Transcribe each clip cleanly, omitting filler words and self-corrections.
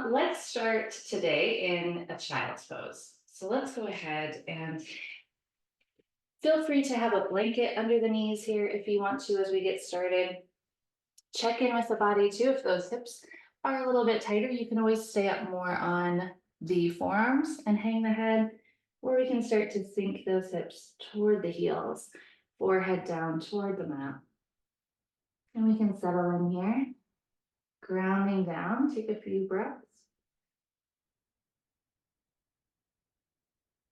Let's start today in a child's pose. So let's go ahead and feel free to have a blanket under the knees here if you want to as we get started. Check in with the body too. If those hips are a little bit tighter, you can always stay up more on the forearms and hang the head, or we can start to sink those hips toward the heels, forehead down toward the mat. And we can settle in here, grounding down, take a few breaths.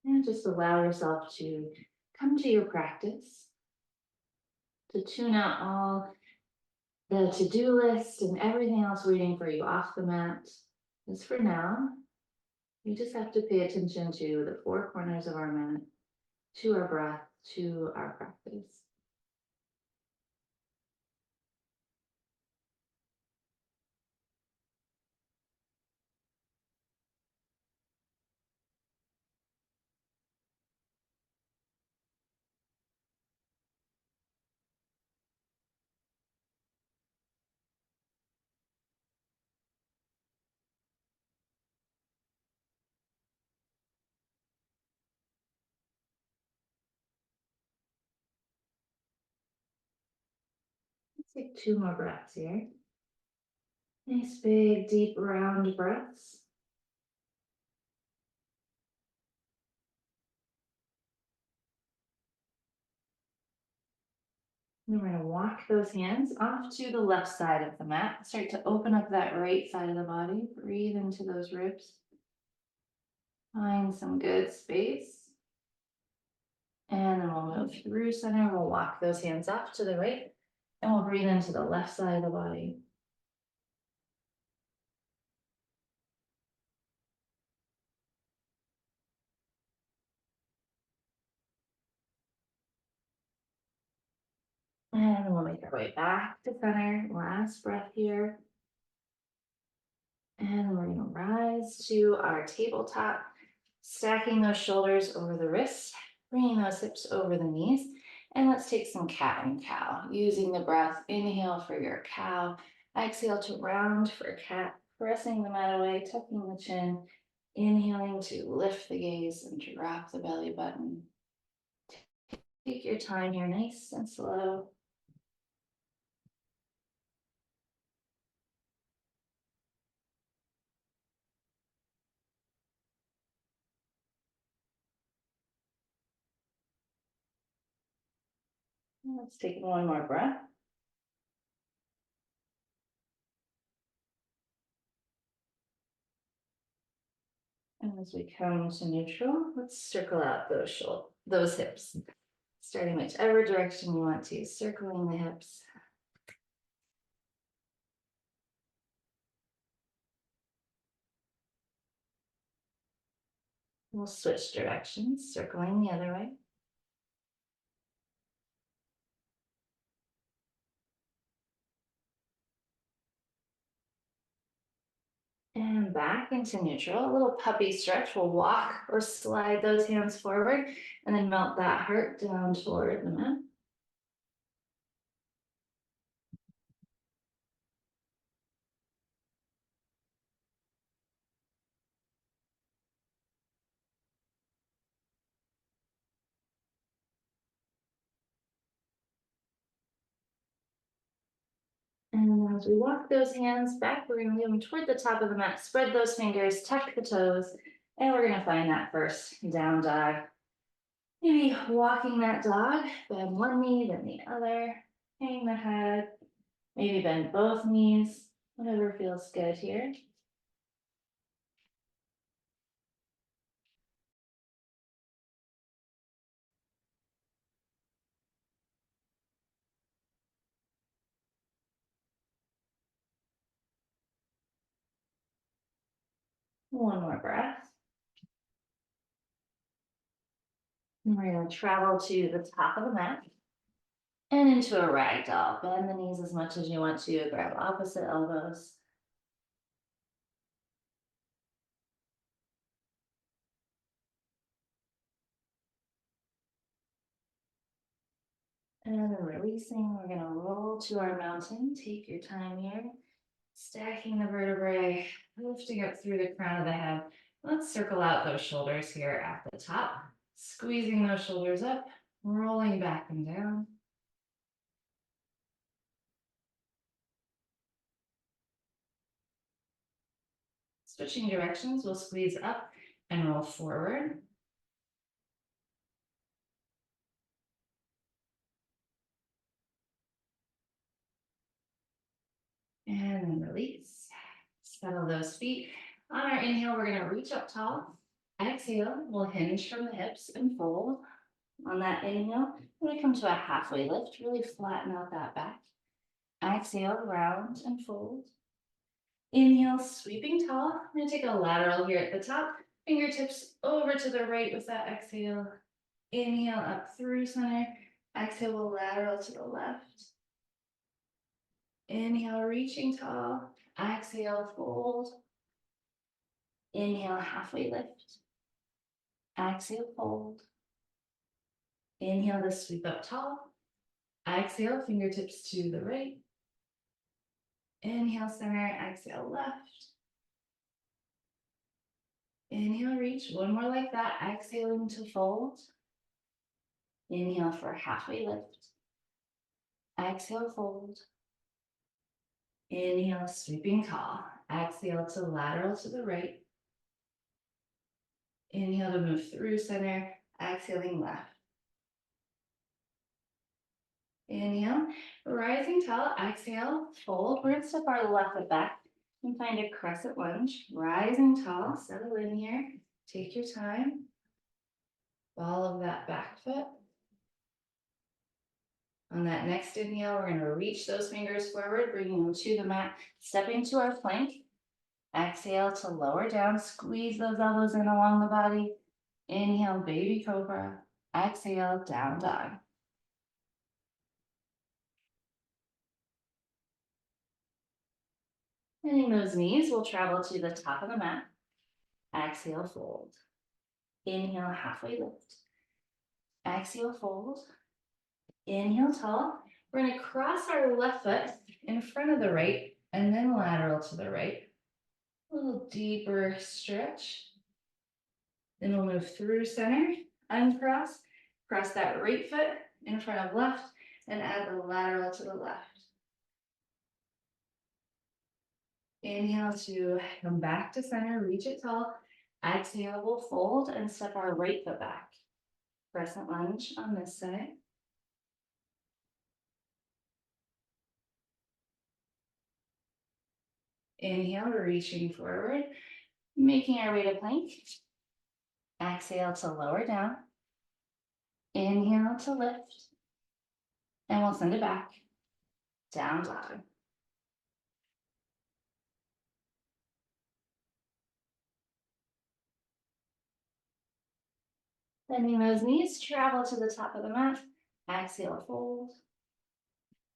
And just allow yourself to come to your practice, to tune out all the to-do list and everything else waiting for you off the mat. Because for now, we just have to pay attention to the four corners of our mat, to our breath, to our practice. Let's take two more breaths here. Nice, big, deep, round breaths. And we're going to walk those hands off to the left side of the mat. Start to open up that right side of the body. Breathe into those ribs. Find some good space. And then we'll move through center. We'll walk those hands off to the right. And we'll breathe into the left side of the body. And we'll make our way back to center. Last breath here. And we're going to rise to our tabletop, stacking those shoulders over the wrists, bringing those hips over the knees. And let's take some cat and cow. Using the breath, inhale for your cow, exhale to round for cat, pressing the mat away, tucking the chin, inhaling to lift the gaze and drop the belly button. Take your time here, nice and slow. Let's take one more breath. And as we come to neutral, let's circle out those hips. Starting whichever direction you want to, circling the hips. We'll switch directions, circling the other way. And back into neutral, a little puppy stretch. We'll walk or slide those hands forward and then melt that heart down toward the mat. And as we walk those hands back, we're going to leave them toward the top of the mat. Spread those fingers, tuck the toes, and we're going to find that first down dog. Maybe walking that dog, bend one knee, then the other, hang the head, maybe bend both knees, whatever feels good here. One more breath. And we're going to travel to the top of the mat and into a ragdoll. Bend the knees as much as you want to, grab opposite elbows. And then releasing, we're going to roll to our mountain. Take your time here. Stacking the vertebrae, lifting up through the crown of the head. Let's circle out those shoulders here at the top, squeezing those shoulders up, rolling back and down. Switching directions, we'll squeeze up and roll forward. And then release. Settle those feet. On our inhale, we're going to reach up tall. Exhale, we'll hinge from the hips and fold. On that inhale, we're going to come to a halfway lift, really flatten out that back. Exhale, round and fold. Inhale, sweeping tall. I'm going to take a lateral here at the top. Fingertips over to the right with that exhale. Inhale up through center. Exhale, we'll lateral to the left. Inhale, reaching tall. Exhale, fold. Inhale, halfway lift. Exhale, fold. Inhale to sweep up tall. Exhale, fingertips to the right. Inhale, center. Exhale, left. Inhale, reach. One more like that. Exhaling to fold. Inhale for halfway lift. Exhale, fold. Inhale, sweeping tall. Exhale to lateral to the right. Inhale to move through center. Exhaling left. Inhale, rising tall. Exhale, fold. We're going to step our left foot back and find a crescent lunge. Rising tall. Settle in here. Take your time. Follow that back foot. On that next inhale, we're going to reach those fingers forward, bringing them to the mat, stepping to our plank. Exhale to lower down, squeeze those elbows in along the body. Inhale, baby cobra. Exhale, down dog. Bending those knees, we'll travel to the top of the mat. Exhale, fold. Inhale, halfway lift. Exhale, fold. Inhale, tall. We're going to cross our left foot in front of the right and then lateral to the right. A little deeper stretch. Then we'll move through center, uncross, cross that right foot in front of left, and add the lateral to the left. Inhale to come back to center, reach it tall. Exhale, we'll fold and step our right foot back. Crescent lunge on this side. Inhale, reaching forward, making our way to plank. Exhale to lower down. Inhale to lift. And we'll send it back. Down dog. Bending those knees, travel to the top of the mat. Exhale, fold.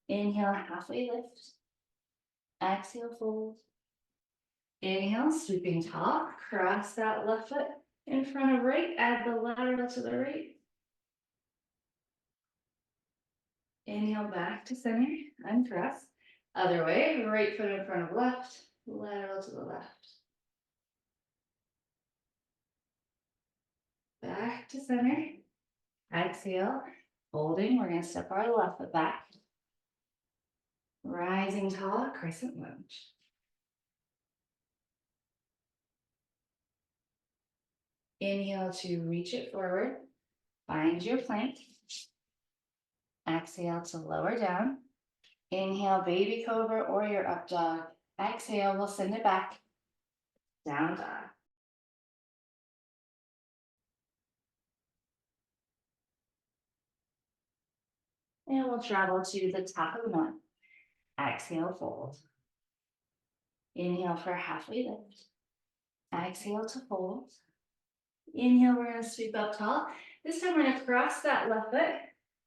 Inhale, halfway lift. Exhale, fold. Inhale, sweeping tall. Cross that left foot in front of right. Add the lateral to the right. Inhale, back to center. Uncross. Other way, right foot in front of left. Lateral to the left. Back to center. Exhale, folding. We're going to step our left foot back. Rising tall, crescent lunge. Inhale to reach it forward. Find your plank. Exhale to lower down. Inhale, baby cobra or your up dog. Exhale, we'll send it back. Down dog. And we'll travel to the top of the mat. Exhale, fold. Inhale for a halfway lift. Exhale to fold. Inhale, we're going to sweep up tall. This time we're going to cross that left foot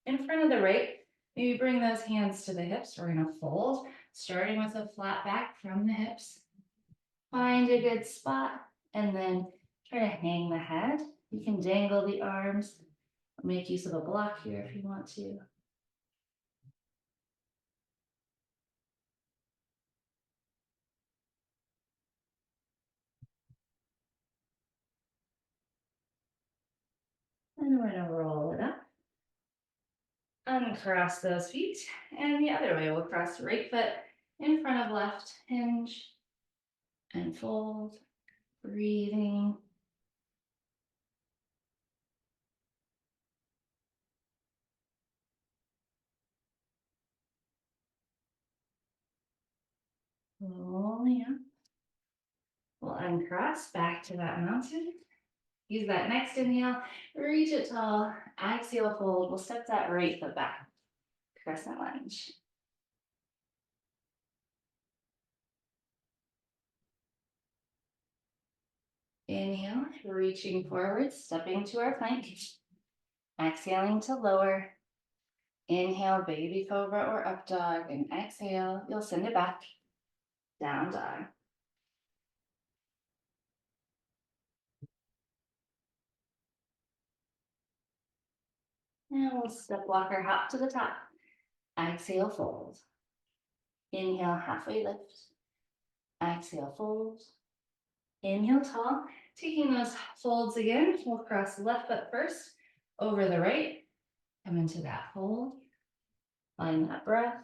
in front of the right. Maybe bring those hands to the hips. We're going to fold, starting with a flat back from the hips. Find a good spot and then try to hang the head. You can dangle the arms. Make use of a block here if you want to. And we're gonna roll it up. Uncross those feet. And the other way, we'll cross right foot in front of left, hinge, and fold. Breathing. Rolling up. We'll uncross back to that mountain. Use that next inhale, reach it tall, exhale, fold. We'll step that right foot back, crescent lunge. Inhale, reaching forward, stepping to our plank. Exhaling to lower. Inhale, baby cobra or up dog, and exhale, you'll send it back, down dog. And we'll step walker hop to the top. Exhale, fold. Inhale, halfway lift. Exhale, fold. Inhale, tall. Taking those folds again, we'll cross the left foot first, over the right. Come into that fold. Find that breath.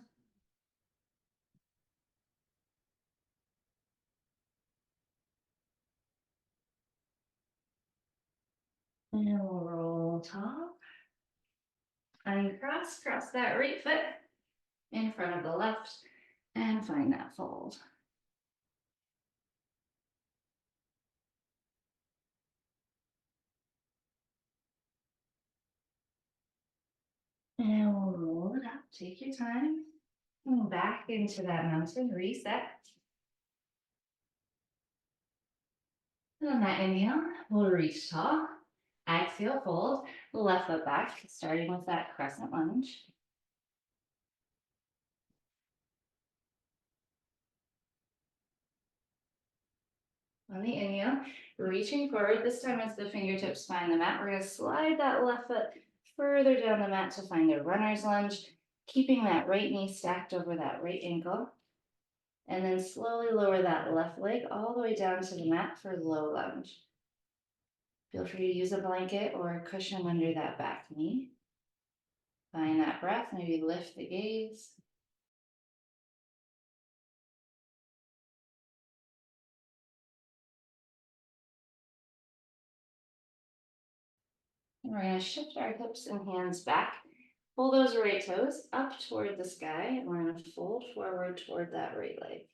And we'll roll tall. Uncross, cross that right foot in front of the left, and find that fold. And we'll roll it up. Take your time. And back into that mountain. Reset. And on that inhale, we'll reach tall. Exhale, fold. Left foot back, starting with that crescent lunge. On the inhale, reaching forward. This time as the fingertips find the mat, we're going to slide that left foot further down the mat to find a runner's lunge, keeping that right knee stacked over that right ankle. And then slowly lower that left leg all the way down to the mat for low lunge. Feel free to use a blanket or a cushion under that back knee. Find that breath, maybe lift the gaze. And we're going to shift our hips and hands back. Pull those right toes up toward the sky. And we're going to fold forward toward that right leg.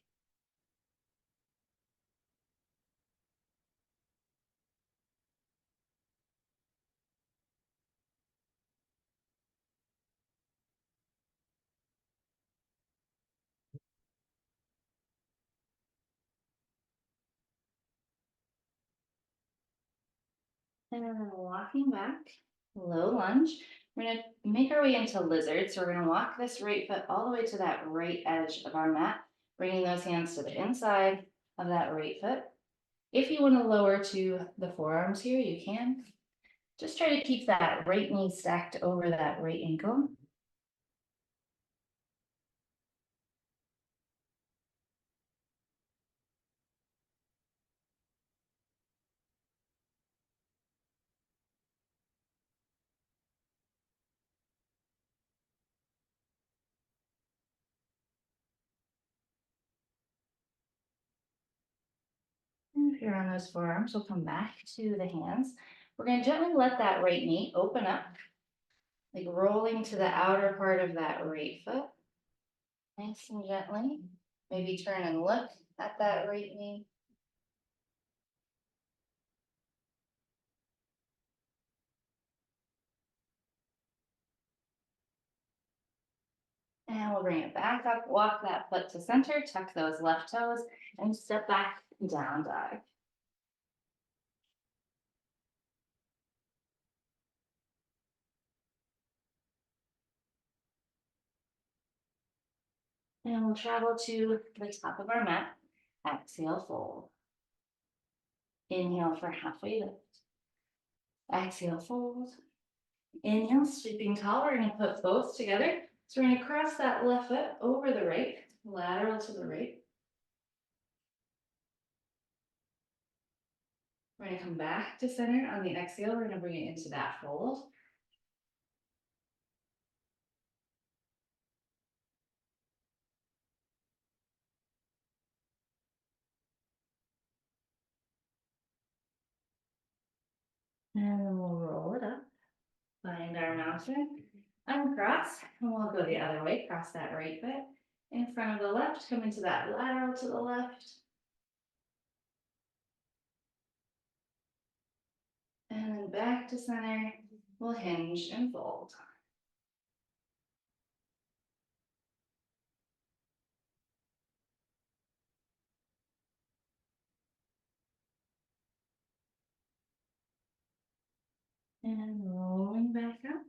And then walking back, low lunge. We're going to make our way into lizard. So we're going to walk this right foot all the way to that right edge of our mat, bringing those hands to the inside of that right foot. If you want to lower to the forearms here, you can. Just try to keep that right knee stacked over that right ankle. And if you're on those forearms, we'll come back to the hands. We're going to gently let that right knee open up, like rolling to the outer part of that right foot. Nice and gently. Maybe turn and look at that right knee. And we'll bring it back up, walk that foot to center, tuck those left toes, and step back, down dog. And we'll travel to the top of our mat. Exhale, fold. Inhale for halfway lift. Exhale, fold. Inhale, sweeping tall. We're going to put both together. So we're going to cross that left foot over the right, lateral to the right. We're gonna come back to center on the exhale. We're gonna bring it into that fold. And then we'll roll it up, find our mountain, uncross, and we'll go the other way, cross that right foot in front of the left, come into that lateral to the left. And then back to center, we'll hinge and fold. And rolling back up,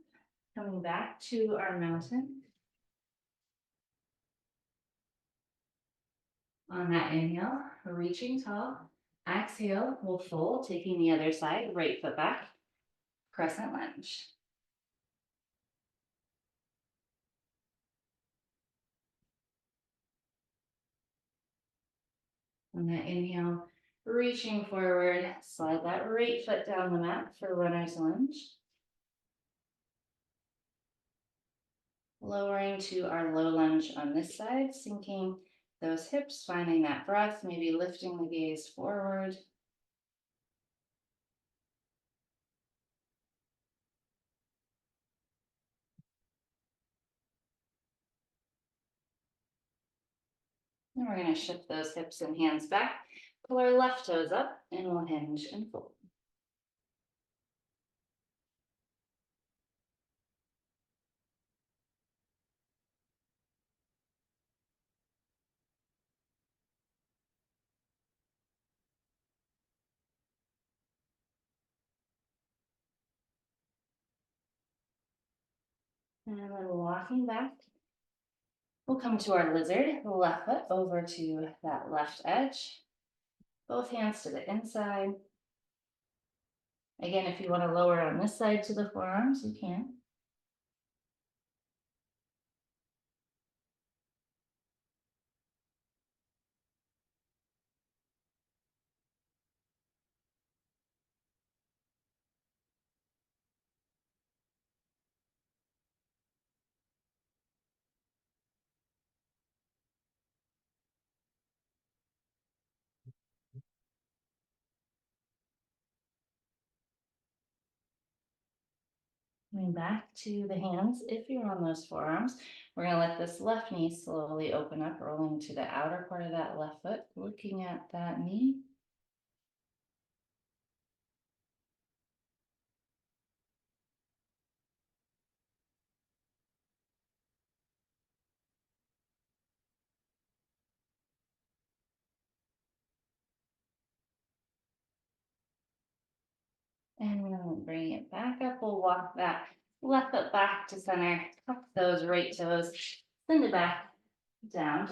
coming back to our mountain. On that inhale, reaching tall. Exhale, we'll fold, taking the other side, right foot back, crescent lunge. On that inhale, reaching forward, slide that right foot down the mat for runner's lunge. Lowering to our low lunge on this side, sinking those hips, finding that breath, maybe lifting the gaze forward. And we're going to shift those hips and hands back, pull our left toes up, and we'll hinge and fold. And then walking back, we'll come to our lizard, left foot over to that left edge, both hands to the inside. Again, if you want to lower on this side to the forearms, you can. Coming back to the hands, if you're on those forearms, we're going to let this left knee slowly open up, rolling to the outer part of that left foot, looking at that knee. And then we'll bring it back up. We'll walk that left foot back to center, tuck those right toes, send it back down.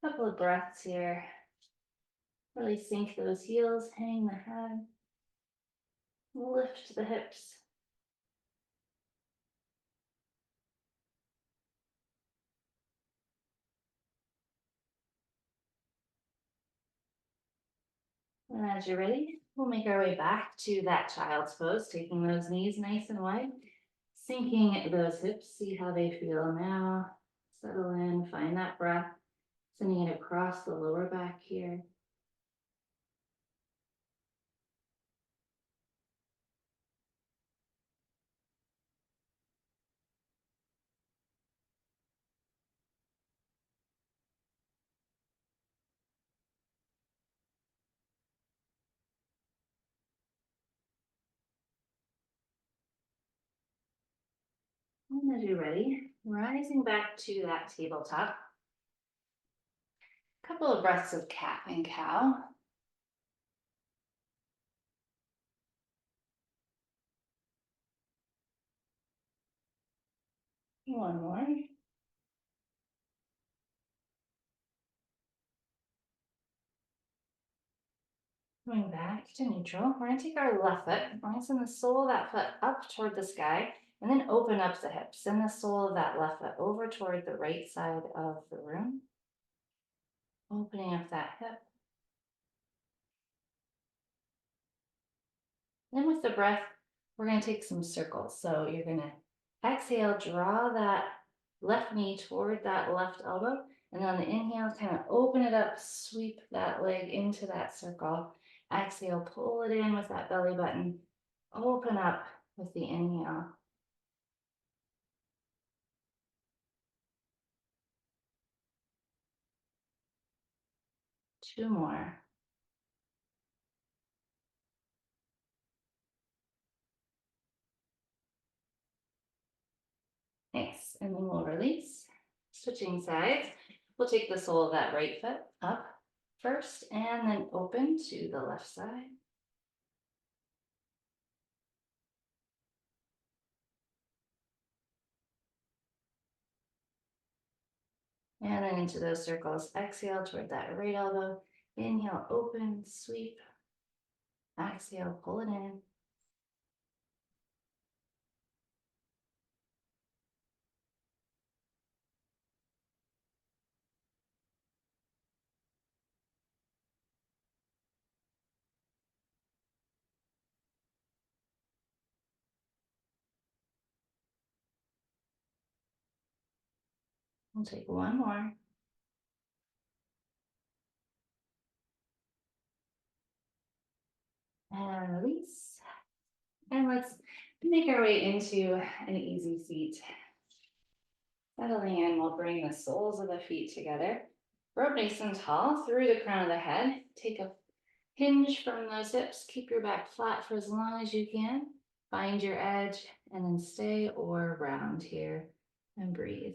Couple of breaths here. Really sink those heels, hang the head, lift the hips. And as you're ready, we'll make our way back to that child's pose, taking those knees nice and wide, sinking those hips, see how they feel now. Settle in, find that breath, sending it across the lower back here. And as you're ready, rising back to that tabletop. Couple of breaths of cat and cow. One more. Going back to neutral. We're going to take our left foot, we're going to send the sole of that foot up toward the sky, and then open up the hips. Send the sole of that left foot over toward the right side of the room. Opening up that hip. Then with the breath, we're going to take some circles. So you're going to exhale, draw that left knee toward that left elbow. And on the inhale, kind of open it up, sweep that leg into that circle. Exhale, pull it in with that belly button. Open up with the inhale. Two more. Nice. And then we'll release. Switching sides. We'll take the sole of that right foot up first and then open to the left side. And then into those circles, exhale toward that right elbow. Inhale, open, sweep. Exhale, pull it in. We'll take one more. And release. And let's make our way into an easy seat. Settling in, we'll bring the soles of the feet together. Rope nice and tall through the crown of the head. Take a hinge from those hips. Keep your back flat for as long as you can. Find your edge and then stay or round here and breathe.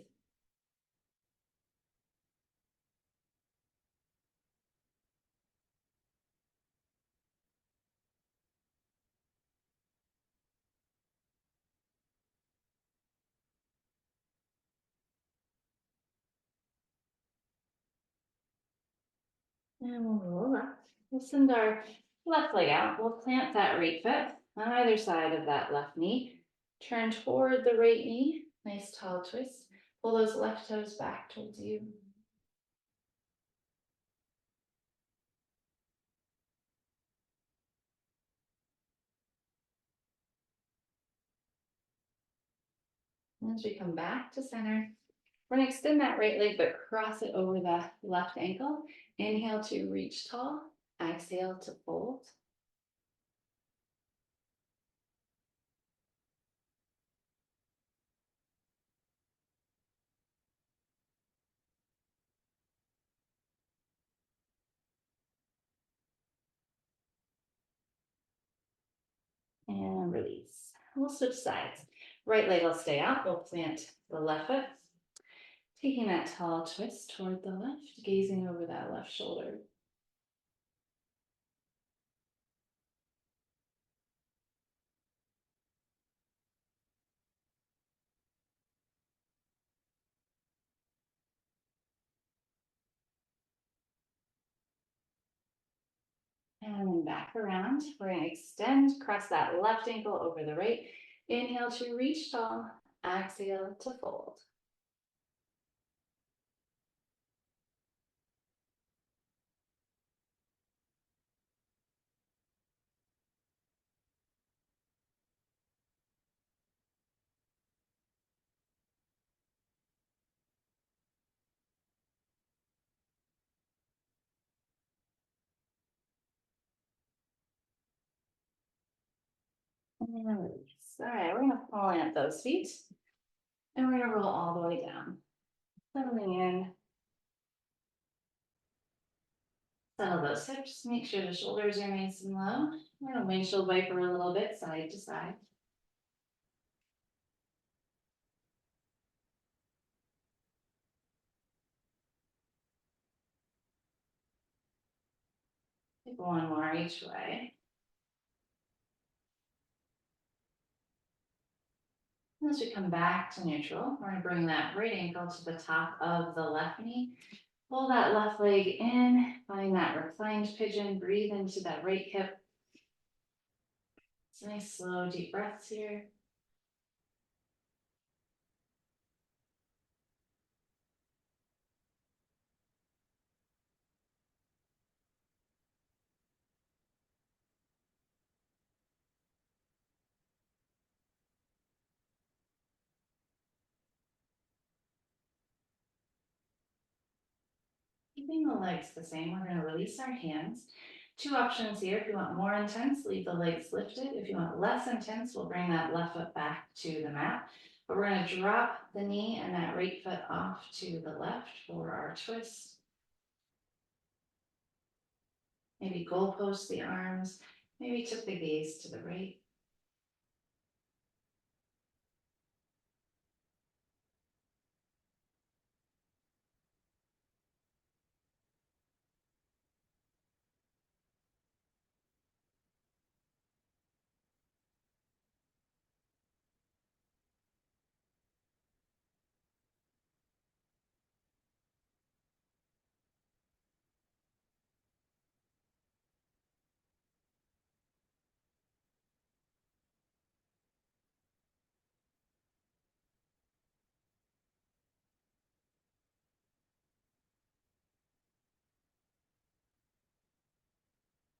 And we'll roll up. We'll send our left leg out. We'll plant that right foot on either side of that left knee. Turn toward the right knee. Nice tall twist. Pull those left toes back towards you. And as we come back to center, we're going to extend that right leg, but cross it over the left ankle. Inhale to reach tall. Exhale to fold. And release. We'll switch sides. Right leg will stay out. We'll plant the left foot. Taking that tall twist toward the left, gazing over that left shoulder. And then back around. We're going to extend, cross that left ankle over the right. Inhale to reach tall. Exhale to fold. And release. All right, we're going to plant those feet. And we're going to roll all the way down. Settling in. Settle those hips. Make sure the shoulders are nice and low. We're going to windshield wiper a little bit, side to side. Take one more each way. As we come back to neutral, we're going to bring that right ankle to the top of the left knee. Pull that left leg in, find that reclined pigeon, breathe into that right hip. Some nice slow deep breaths here. keeping the legs the same, we're gonna release our hands. Two options here. If you want more intense, leave the legs lifted. If you want less intense, we'll bring that left foot back to the mat. But we're gonna drop the knee and that right foot off to the left for our twist. Maybe goalpost the arms, maybe tip the gaze to the right.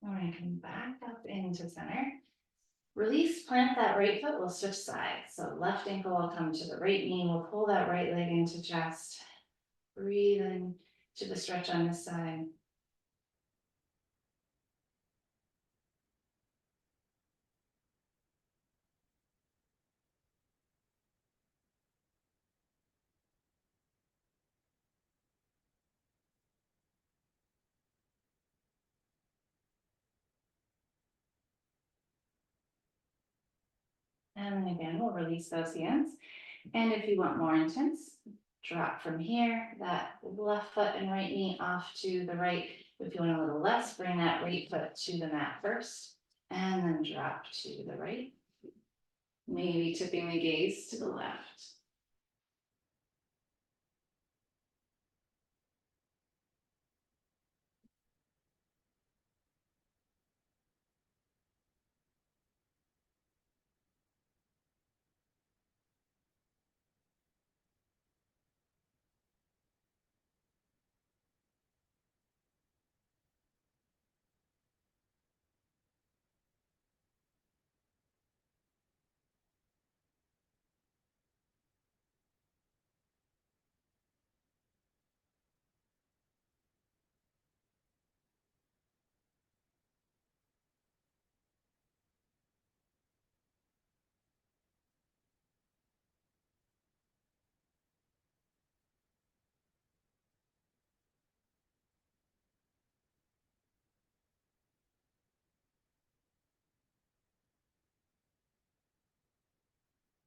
All right, come back up into center. Release, plant that right foot, we'll switch sides. So left ankle will come to the right knee, we'll pull that right leg into chest. Breathe in to the stretch on this side. And then again, we'll release those hands. And if you want more intense, drop from here, that left foot and right knee off to the right. If you want a little less, bring that right foot to the mat first, and then drop to the right. Maybe tipping the gaze to the left.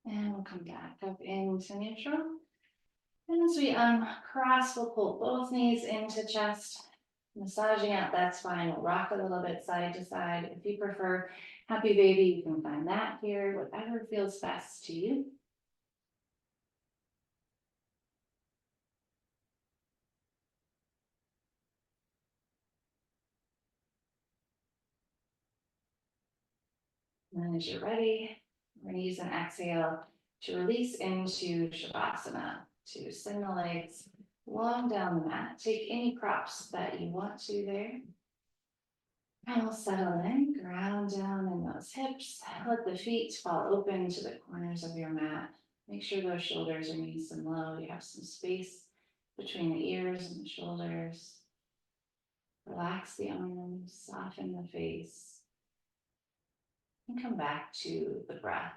And we'll come back up into neutral. And as we uncross, we'll pull both knees into chest, massaging out that spine. We'll rock a little bit side to side. If you prefer happy baby, you can find that here, whatever feels best to you. And then as you're ready, we're gonna use an exhale to release into Shavasana, to send the legs long down the mat. Take any props that you want to there. And we'll settle in, ground down in those hips. Let the feet fall open to the corners of your mat. Make sure those shoulders are nice and low. You have some space between the ears and the shoulders. Relax the arms, soften the face, and come back to the breath.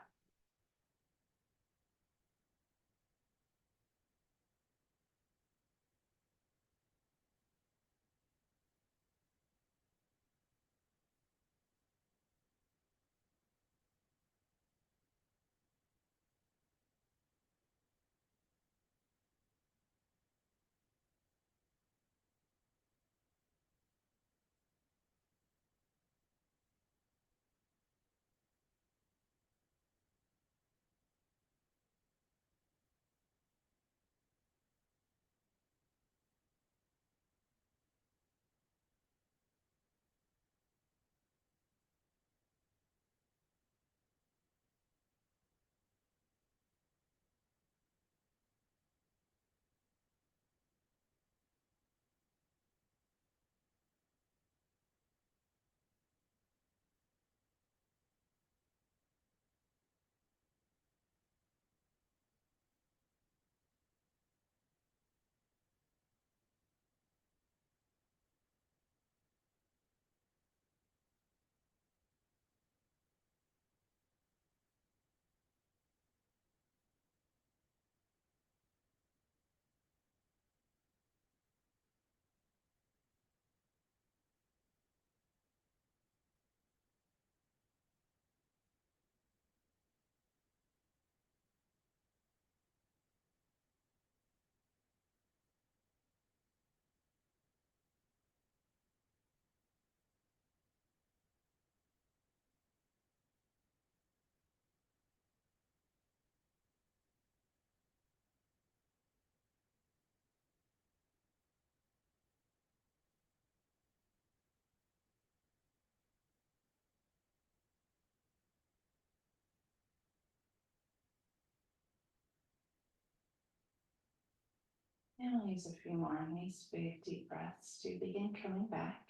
And we'll use a few more nice big deep breaths to begin coming back.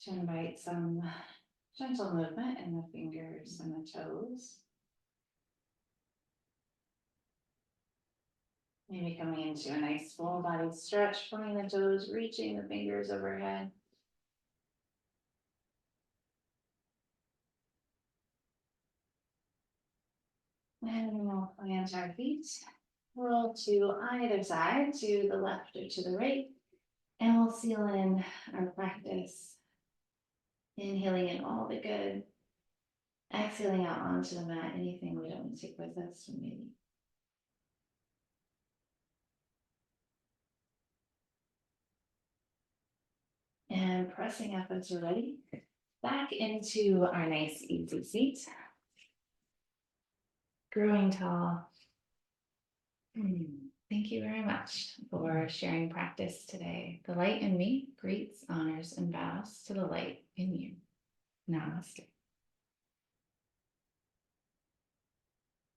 To invite some gentle movement in the fingers and the toes. Maybe coming into a nice full body stretch, pointing the toes, reaching the fingers overhead. And we'll plant our feet, roll to either side, to the left or to the right. And we'll seal in our practice. Inhaling in all the good. Exhaling out onto the mat, anything we don't want to take with us, maybe. And pressing up as we're ready, back into our nice easy seat. Growing tall. Thank you very much for sharing practice today. The light in me greets, honors, and bows to the light in you. Namaste.